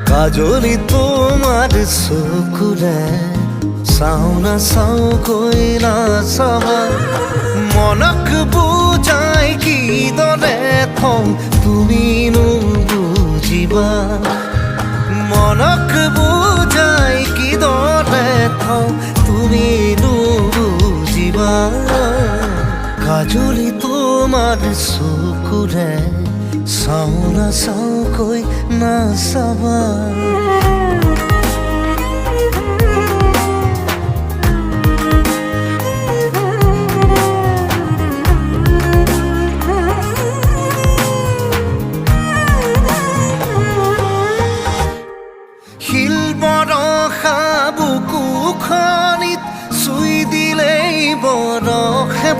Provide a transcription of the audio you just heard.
কাজলি তোমার চকুৰে চাওঁ নাচাওঁ কৈ নাচাবা মনক বুজাই কিদৰে থওঁ তুমিনো বুজিবা মনক বুজাই কিদৰে থওঁ তুমিনো বুজিবা কাজলি তোমাৰ চকুৰে চাওঁ নাচাওঁ কৈ নাচাবা শিল বৰষা বুকুখনিত চুই দিলেই বৰষে